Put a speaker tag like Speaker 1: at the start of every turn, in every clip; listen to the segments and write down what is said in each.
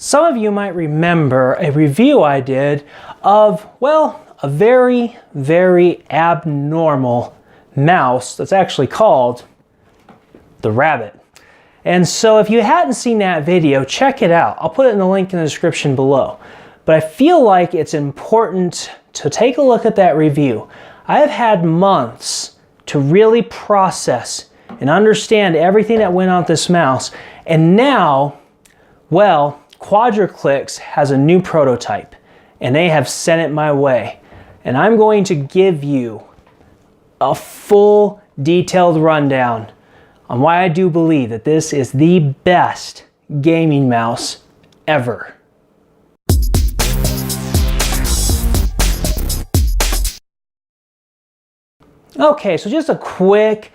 Speaker 1: Some of you might remember a review I did of, well, a very, very abnormal mouse that's actually called the rabbit. And so if you hadn't seen that video, check it out. I'll put it in the link in the description below. But I feel like it's important to take a look at that review. I have had months to really process and understand everything that went on with this mouse. And now, well, Quadraclicks has a new prototype and they have sent it my way. And I'm going to give you a full detailed rundown on why I do believe that this is the best gaming mouse ever. Okay, so just a quick,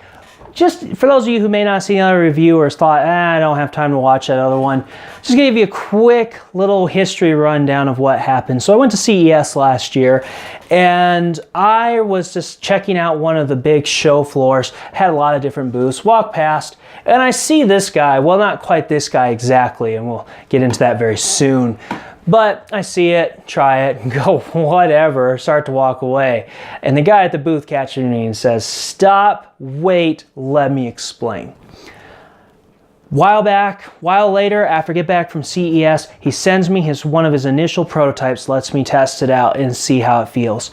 Speaker 1: just for those of you who may not have seen another review or thought, I don't have time to watch that other one, just gonna give you a quick little history rundown of what happened. So I went to CES last year and I was just checking out one of the big show floors, had a lot of different booths, walked past, and I see this guy, well, not quite this guy exactly, and we'll get into that very soon. But I see it, try it, and go, whatever, start to walk away. And the guy at the booth catches me and says, stop, wait, let me explain. While later, after I get back from CES, he sends me one of his initial prototypes, lets me test it out and see how it feels.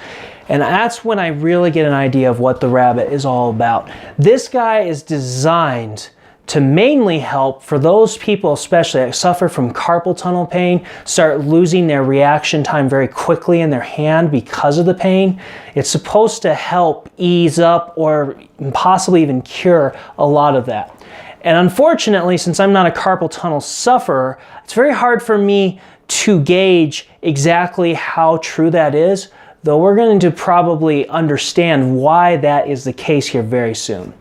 Speaker 1: And that's when I really get an idea of what the rabbit is all about. This guy is designed to mainly help for those people especially that suffer from carpal tunnel pain, start losing their reaction time very quickly in their hand because of the pain. It's supposed to help ease up or possibly even cure a lot of that. And unfortunately, since I'm not a carpal tunnel sufferer, it's very hard for me to gauge exactly how true that is, though we're going to probably understand why that is the case here very soon.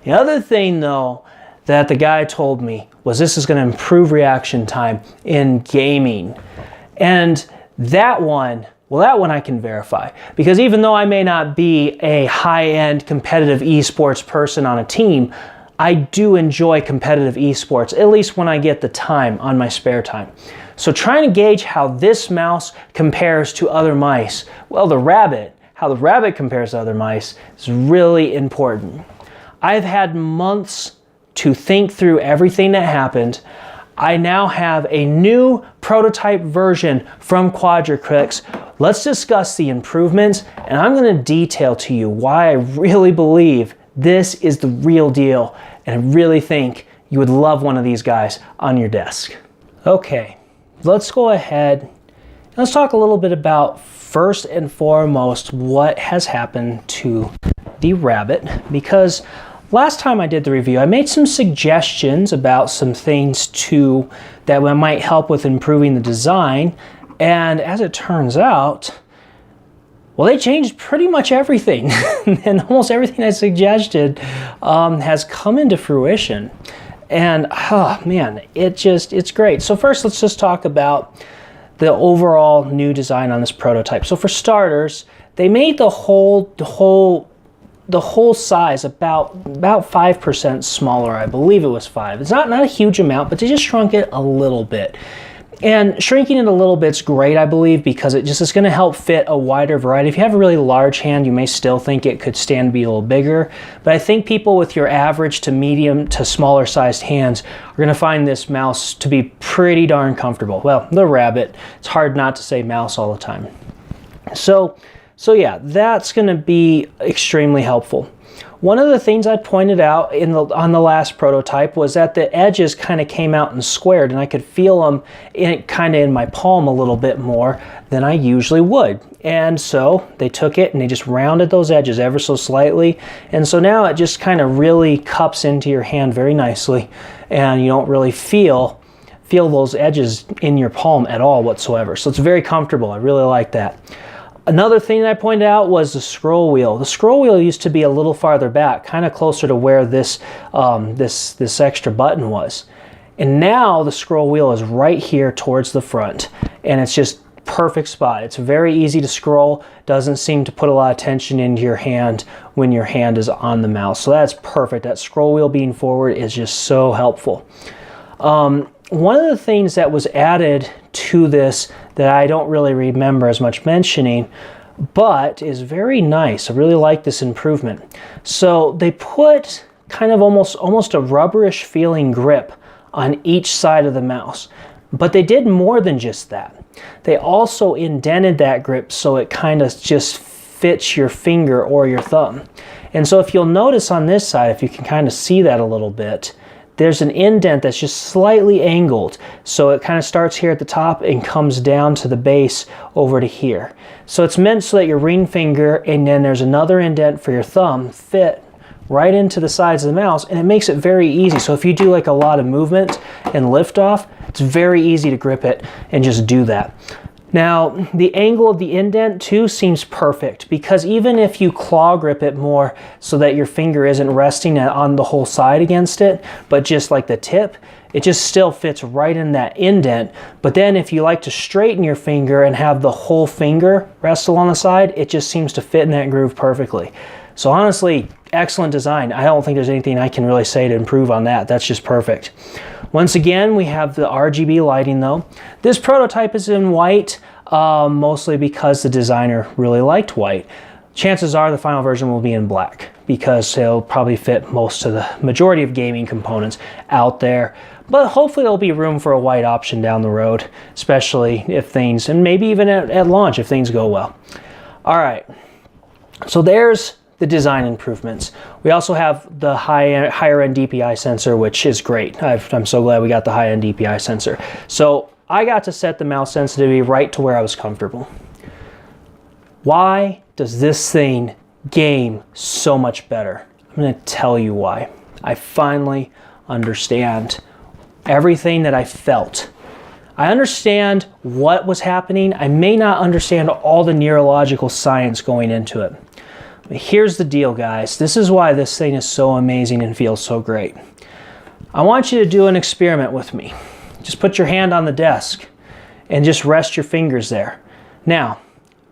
Speaker 1: The other thing though, that the guy told me was this is going to improve reaction time in gaming. And that one, well, that one I can verify. Because even though I may not be a high-end competitive esports person on a team, I do enjoy competitive esports, at least when I get the time on my spare time. So trying to gauge how this mouse compares to other mice, well, how the rabbit compares to other mice is really important. I've had months to think through everything that happened. I now have a new prototype version from Quadraclicks. Let's discuss the improvements, and I'm going to detail to you why I really believe this is the real deal, and I really think you would love one of these guys on your desk. Okay, let's go ahead and let's talk a little bit about, first and foremost, what has happened to the rabbit, because last time I did the review, I made some suggestions about some things that might help with improving the design, and as it turns out, well, they changed pretty much everything, and almost everything I suggested has come into fruition. And oh man, it's great. So first, let's just talk about the overall new design on this prototype. So for starters, they made the whole size about 5% smaller. I believe it was 5. It's not a huge amount, but they just shrunk it a little bit. And shrinking it a little bit's great, I believe, because it just is going to help fit a wider variety. If you have a really large hand, you may still think it could stand to be a little bigger. But I think people with your average to medium to smaller sized hands are going to find this mouse to be pretty darn comfortable. Well, the rabbit, it's hard not to say mouse all the time. So yeah, that's going to be extremely helpful. One of the things I pointed out on the last prototype was that the edges kind of came out and squared, and I could feel them kind of in my palm a little bit more than I usually would. And so they took it and they just rounded those edges ever so slightly, and so now it just kind of really cups into your hand very nicely, and you don't really feel those edges in your palm at all whatsoever. So it's very comfortable. I really like that. Another thing that I pointed out was the scroll wheel. The scroll wheel used to be a little farther back, kind of closer to where this extra button was. And now the scroll wheel is right here towards the front, and it's just perfect spot. It's very easy to scroll, doesn't seem to put a lot of tension into your hand when your hand is on the mouse. So that's perfect. That scroll wheel being forward is just so helpful. one of the things that was added to this that I don't really remember as much mentioning, but is very nice. I really like this improvement. So they put kind of almost a rubberish feeling grip on each side of the mouse. But they did more than just that. They also indented that grip so it kind of just fits your finger or your thumb. And so if you'll notice on this side, if you can kind of see that a little bit, there's an indent that's just slightly angled. So it kind of starts here at the top and comes down to the base over to here. So it's meant so that your ring finger and then there's another indent for your thumb fit right into the sides of the mouse, and it makes it very easy. So if you do like a lot of movement and lift off, it's very easy to grip it and just do that. Now, the angle of the indent too seems perfect, because even if you claw grip it more so that your finger isn't resting on the whole side against it, but just like the tip, it just still fits right in that indent. But then if you like to straighten your finger and have the whole finger rest along the side, it just seems to fit in that groove perfectly. So honestly, excellent design. I don't think there's anything I can really say to improve on that. That's just perfect. Once again, we have the RGB lighting though. This prototype is in white, mostly because the designer really liked white. Chances are the final version will be in black because it'll probably fit most of the majority of gaming components out there. But hopefully there'll be room for a white option down the road, especially if things, and maybe even at launch if things go well. All right, so there's the design improvements. We also have the higher end DPI sensor, which is great. I'm so glad we got the high end DPI sensor. So I got to set the mouse sensitivity right to where I was comfortable. Why does this thing game so much better? I'm going to tell you why. I finally understand everything that I felt. I understand what was happening. I may not understand all the neurological science going into it. But here's the deal, guys. This is why this thing is so amazing and feels so great. I want you to do an experiment with me. Just put your hand on the desk and just rest your fingers there. Now,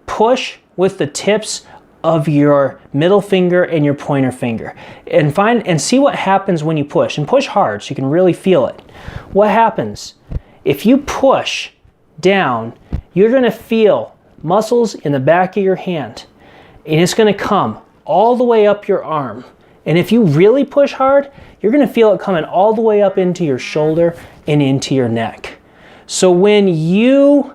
Speaker 1: push with the tips of your middle finger and your pointer finger and see what happens when you push, and push hard so you can really feel it. What happens? If you push down, you're going to feel muscles in the back of your hand, and it's going to come all the way up your arm. And if you really push hard, you're going to feel it coming all the way up into your shoulder and into your neck. So when you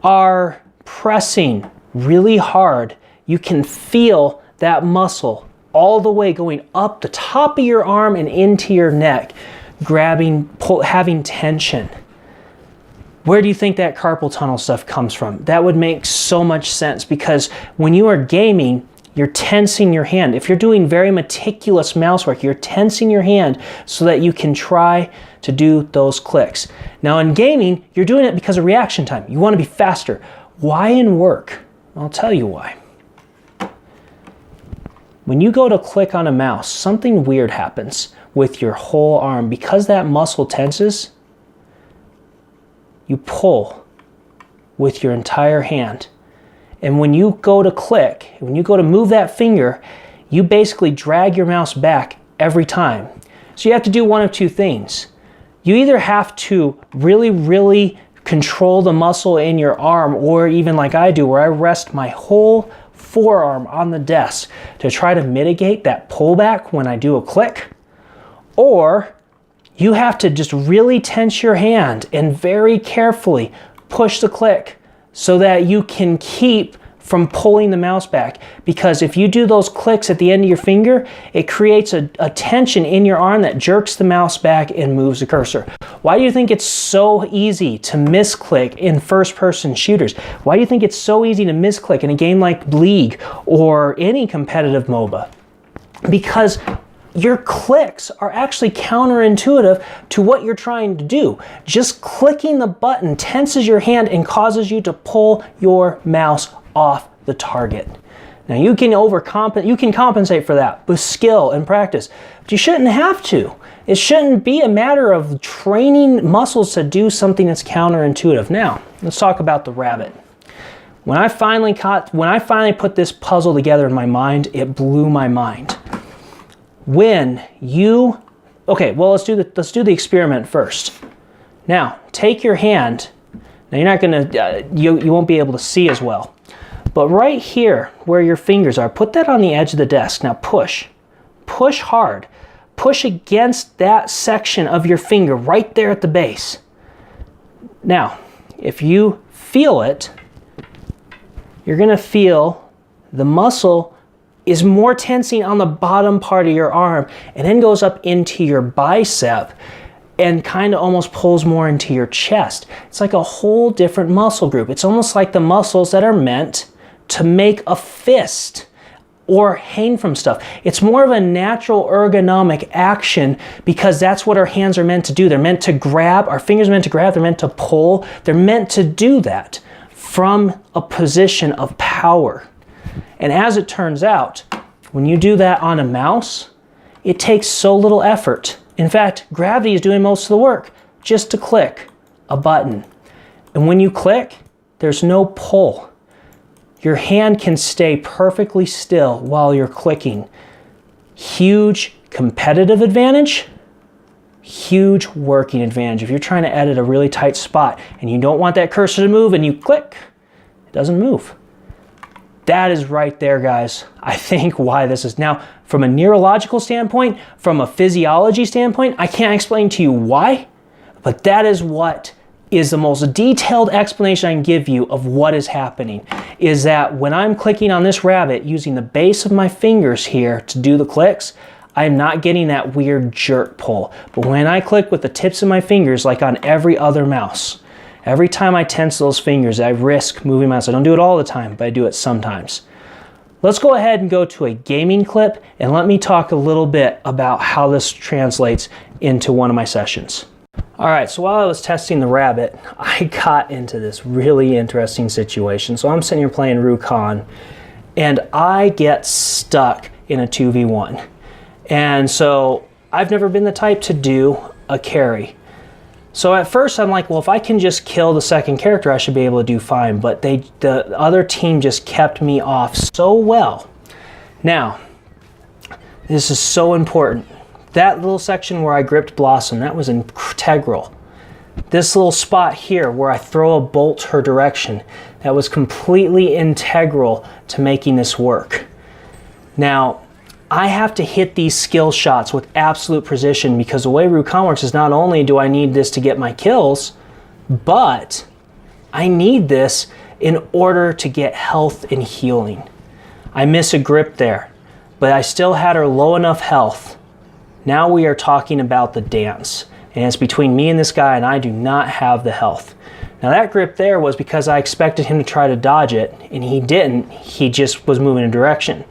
Speaker 1: are pressing really hard, you can feel that muscle all the way going up the top of your arm and into your neck, grabbing, having tension. Where do you think that carpal tunnel stuff comes from? That would make so much sense, because when you are gaming, you're tensing your hand. If you're doing very meticulous mouse work, you're tensing your hand so that you can try to do those clicks. Now in gaming, you're doing it because of reaction time. You want to be faster. Why in work? I'll tell you why. When you go to click on a mouse, something weird happens with your whole arm. Because that muscle tenses, you pull with your entire hand. And when you go to click, when you go to move that finger, you basically drag your mouse back every time. So you have to do one of two things. You either have to really control the muscle in your arm, or even like I do, where I rest my whole forearm on the desk to try to mitigate that pullback when I do a click. Or you have to just really tense your hand and very carefully push the click so that you can keep from pulling the mouse back. Because if you do those clicks at the end of your finger, it creates a tension in your arm that jerks the mouse back and moves the cursor. Why do you think it's so easy to misclick in first-person shooters? Why do you think it's so easy to misclick in a game like League or any competitive MOBA? Because your clicks are actually counterintuitive to what you're trying to do. Just clicking the button tenses your hand and causes you to pull your mouse off the target. Now you can compensate for that with skill and practice, but you shouldn't have to. It shouldn't be a matter of training muscles to do something that's counterintuitive. Now, let's talk about the rabbit. When I finally put this puzzle together in my mind, it blew my mind. When you, okay, well let's do the experiment first. Now, take your hand. Now you're not gonna, you won't be able to see as well. But right here, where your fingers are, put that on the edge of the desk. Now push. Push hard. Push against that section of your finger right there at the base. Now, if you feel it, you're gonna feel the muscle is more tensing on the bottom part of your arm and then goes up into your bicep and kind of almost pulls more into your chest. It's like a whole different muscle group. It's almost like the muscles that are meant to make a fist or hang from stuff. It's more of a natural ergonomic action because that's what our hands are meant to do. They're meant to grab, our fingers are meant to grab, they're meant to pull, they're meant to do that from a position of power. And as it turns out, when you do that on a mouse, it takes so little effort. In fact, gravity is doing most of the work, just to click a button. And when you click, there's no pull. Your hand can stay perfectly still while you're clicking. Huge competitive advantage, huge working advantage. If you're trying to edit a really tight spot and you don't want that cursor to move and you click, it doesn't move. That is right there, guys, I think why this is. Now, from a neurological standpoint, from a physiology standpoint, I can't explain to you why, but that is what is the most detailed explanation I can give you of what is happening, is that when I'm clicking on this rabbit using the base of my fingers here to do the clicks, I'm not getting that weird jerk pull. But when I click with the tips of my fingers, like on every other mouse, every time I tense those fingers, I risk moving my mouse. I don't do it all the time, but I do it sometimes. Let's go ahead and go to a gaming clip and let me talk a little bit about how this translates into one of my sessions. All right, so while I was testing the rabbit, I got into this really interesting situation. So I'm sitting here playing Rukon, and I get stuck in a 2v1. And so I've never been the type to do a carry. So at first I'm like, well, if I can just kill the second character, I should be able to do fine. But the other team just kept me off so well. Now, this is so important. That little section where I gripped Blossom, that was integral. This little spot here where I throw a bolt her direction, that was completely integral to making this work. Now, I have to hit these skill shots with absolute precision because the way Rukon works is not only do I need this to get my kills, but I need this in order to get health and healing. I miss a grip there, but I still had her low enough health. Now we are talking about the dance, and it's between me and this guy, and I do not have the health. Now that grip there was because I expected him to try to dodge it, and he didn't. He just was moving a direction.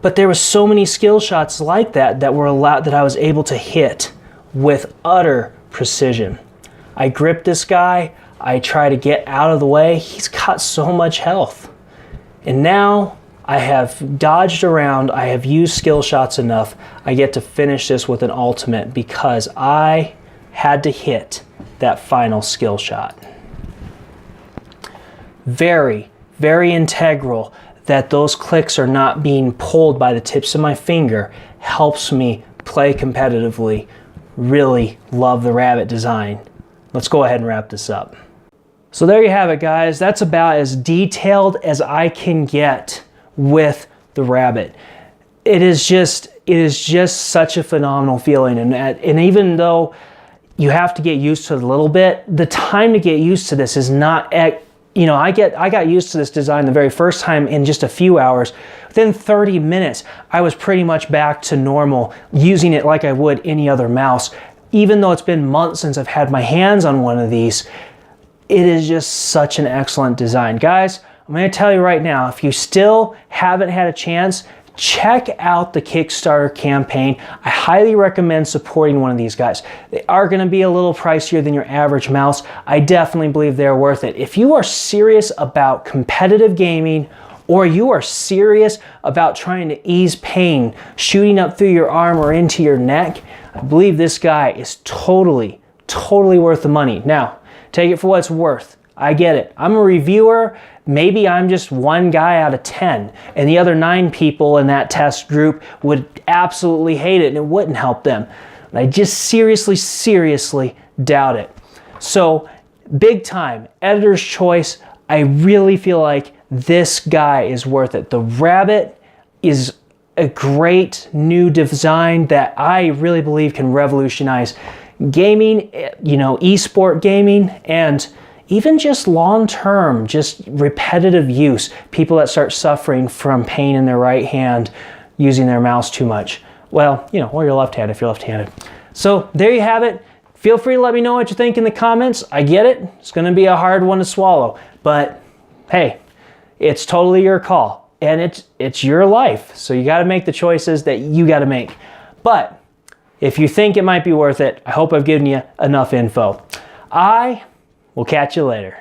Speaker 1: But there were so many skill shots like that that were allowed, that I was able to hit with utter precision. I grip this guy, I try to get out of the way. He's got so much health. And now I have dodged around, I have used skill shots enough, I get to finish this with an ultimate because I had to hit that final skill shot. Very, very integral that those clicks are not being pulled by the tips of my finger helps me play competitively. Really love the rabbit design. Let's go ahead and wrap this up. So there you have it, guys. That's about as detailed as I can get with the rabbit. It is just such a phenomenal feeling, and even though you have to get used to it a little bit, the time to get used to this is not you know, I got used to this design the very first time in just a few hours. Within 30 minutes, I was pretty much back to normal, using it like I would any other mouse. Even though it's been months since I've had my hands on one of these, it is just such an excellent design. Guys, I'm going to tell you right now, if you still haven't had a chance, check out the Kickstarter campaign. I highly recommend supporting one of these guys. They are going to be a little pricier than your average mouse. I definitely believe they're worth it. If you are serious about competitive gaming, or you are serious about trying to ease pain shooting up through your arm or into your neck, I believe this guy is totally worth the money. Now, take it for what it's worth. I get it. I'm a reviewer. Maybe I'm just one guy out of 10, and the other 9 people in that test group would absolutely hate it and it wouldn't help them. I just seriously doubt it. So big time, editor's choice. I really feel like this guy is worth it. The Rabbit is a great new design that I really believe can revolutionize gaming, you know, esport gaming, and even just long-term, just repetitive use. People that start suffering from pain in their right hand using their mouse too much. Well, you know, or your left hand if you're left-handed. So there you have it. Feel free to let me know what you think in the comments. I get it. It's going to be a hard one to swallow, but hey, it's totally your call. And it's your life, so you got to make the choices that you got to make. But if you think it might be worth it, I hope I've given you enough info. I will catch you later.